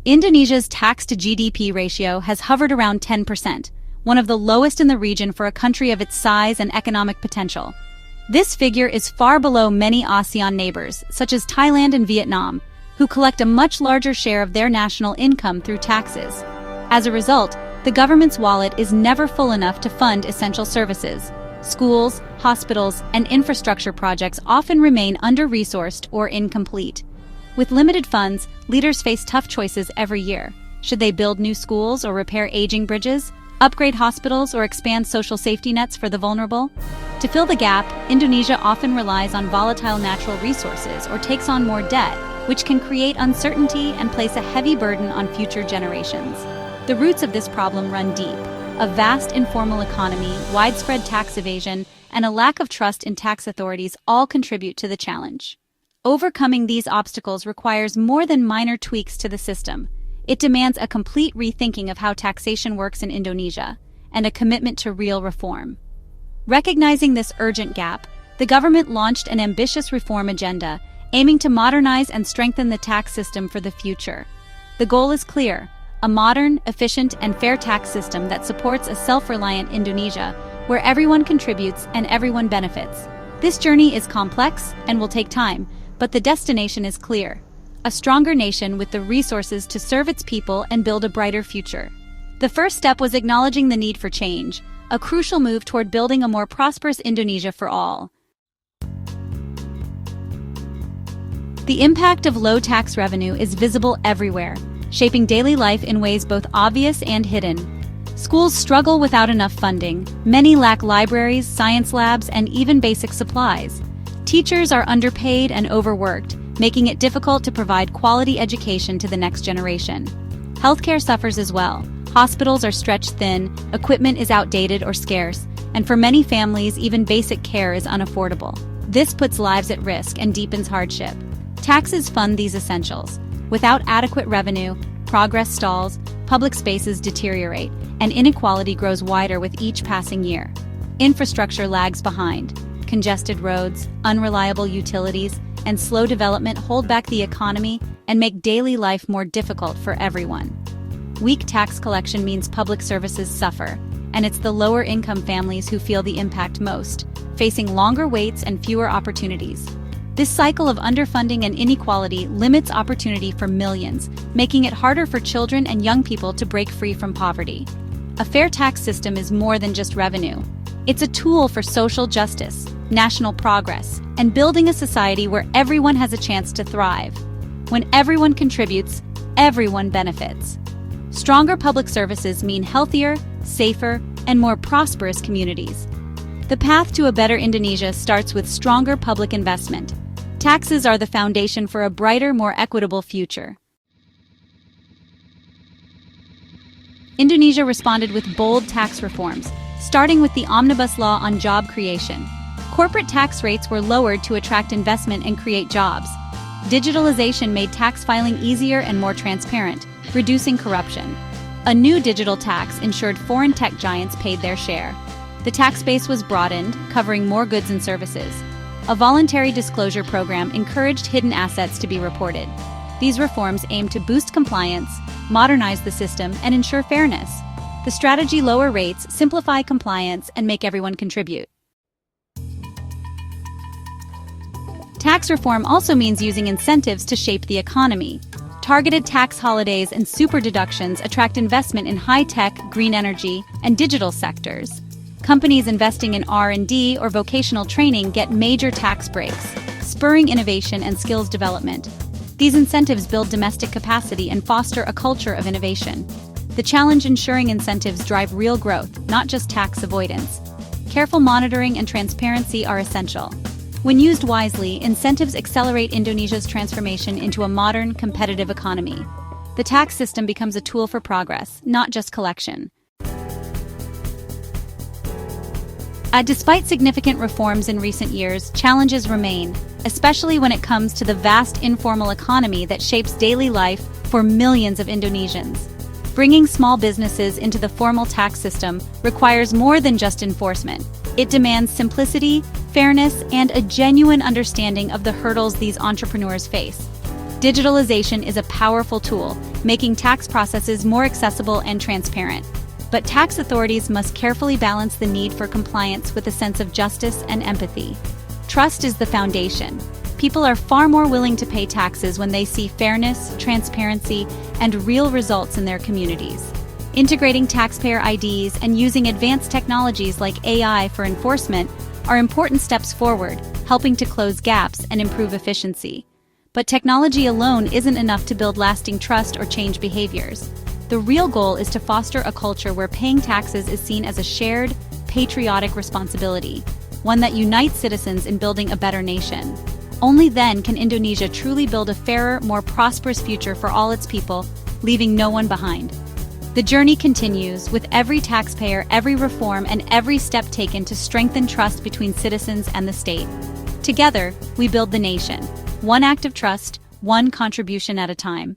Indonesia's tax-to-GDP ratio has hovered around 10%, one of the lowest in the region for a country of its size and economic potential. This figure is far below many ASEAN neighbors, such as Thailand and Vietnam, who collect a much larger share of their national income through taxes. As a result, the government's wallet is never full enough to fund essential services. Schools, hospitals, and infrastructure projects often remain under-resourced or incomplete. With limited funds, leaders face tough choices every year. Should they build new schools or repair aging bridges, upgrade hospitals, or expand social safety nets for the vulnerable? To fill the gap, Indonesia often relies on volatile natural resources or takes on more debt, which can create uncertainty and place a heavy burden on future generations. The roots of this problem run deep. A vast informal economy, widespread tax evasion, and a lack of trust in tax authorities all contribute to the challenge. Overcoming these obstacles requires more than minor tweaks to the system. It demands a complete rethinking of how taxation works in Indonesia, and a commitment to real reform. Recognizing this urgent gap, the government launched an ambitious reform agenda, aiming to modernize and strengthen the tax system for the future. The goal is clear: a modern, efficient, and fair tax system that supports a self-reliant Indonesia, where everyone contributes and everyone benefits. This journey is complex and will take time, but the destination is clear: a stronger nation with the resources to serve its people and build a brighter future. The first step was acknowledging the need for change, a crucial move toward building a more prosperous Indonesia for all. The impact of low tax revenue is visible everywhere, shaping daily life in ways both obvious and hidden. Schools struggle without enough funding. Many lack libraries, science labs, and even basic supplies. Teachers are underpaid and overworked, making it difficult to provide quality education to the next generation. Healthcare suffers as well. Hospitals are stretched thin, equipment is outdated or scarce, and for many families, even basic care is unaffordable. This puts lives at risk and deepens hardship. Taxes fund these essentials. Without adequate revenue, progress stalls, public spaces deteriorate, and inequality grows wider with each passing year. Infrastructure lags behind. Congested roads, unreliable utilities, and slow development hold back the economy and make daily life more difficult for everyone. Weak tax collection means public services suffer, and it's the lower-income families who feel the impact most, facing longer waits and fewer opportunities. This cycle of underfunding and inequality limits opportunity for millions, making it harder for children and young people to break free from poverty. A fair tax system is more than just revenue. It's a tool for social justice, national progress, and building a society where everyone has a chance to thrive. When everyone contributes, everyone benefits. Stronger public services mean healthier, safer, and more prosperous communities. The path to a better Indonesia starts with stronger public investment. Taxes are the foundation for a brighter, more equitable future. Indonesia responded with bold tax reforms, starting with the Omnibus Law on job creation. Corporate tax rates were lowered to attract investment and create jobs. Digitalization made tax filing easier and more transparent, reducing corruption. A new digital tax ensured foreign tech giants paid their share. The tax base was broadened, covering more goods and services. A voluntary disclosure program encouraged hidden assets to be reported. These reforms aim to boost compliance, modernize the system, and ensure fairness. The strategy: lower rates, simplify compliance, and make everyone contribute. Tax reform also means using incentives to shape the economy. Targeted tax holidays and super deductions attract investment in high-tech, green energy, and digital sectors. Companies investing in R&D or vocational training get major tax breaks, spurring innovation and skills development. These incentives build domestic capacity and foster a culture of innovation. The challenge: ensuring incentives drive real growth, not just tax avoidance. Careful monitoring and transparency are essential. When used wisely, incentives accelerate Indonesia's transformation into a modern, competitive economy. The tax system becomes a tool for progress, not just collection. Despite significant reforms in recent years, challenges remain, especially when it comes to the vast informal economy that shapes daily life for millions of Indonesians. Bringing small businesses into the formal tax system requires more than just enforcement. It demands simplicity, fairness, and a genuine understanding of the hurdles these entrepreneurs face. Digitalization is a powerful tool, making tax processes more accessible and transparent. But tax authorities must carefully balance the need for compliance with a sense of justice and empathy. Trust is the foundation. People are far more willing to pay taxes when they see fairness, transparency, and real results in their communities. Integrating taxpayer IDs and using advanced technologies like AI for enforcement are important steps forward, helping to close gaps and improve efficiency. But technology alone isn't enough to build lasting trust or change behaviors. The real goal is to foster a culture where paying taxes is seen as a shared, patriotic responsibility, one that unites citizens in building a better nation. Only then can Indonesia truly build a fairer, more prosperous future for all its people, leaving no one behind. The journey continues, with every taxpayer, every reform, and every step taken to strengthen trust between citizens and the state. Together, we build the nation, one act of trust, one contribution at a time.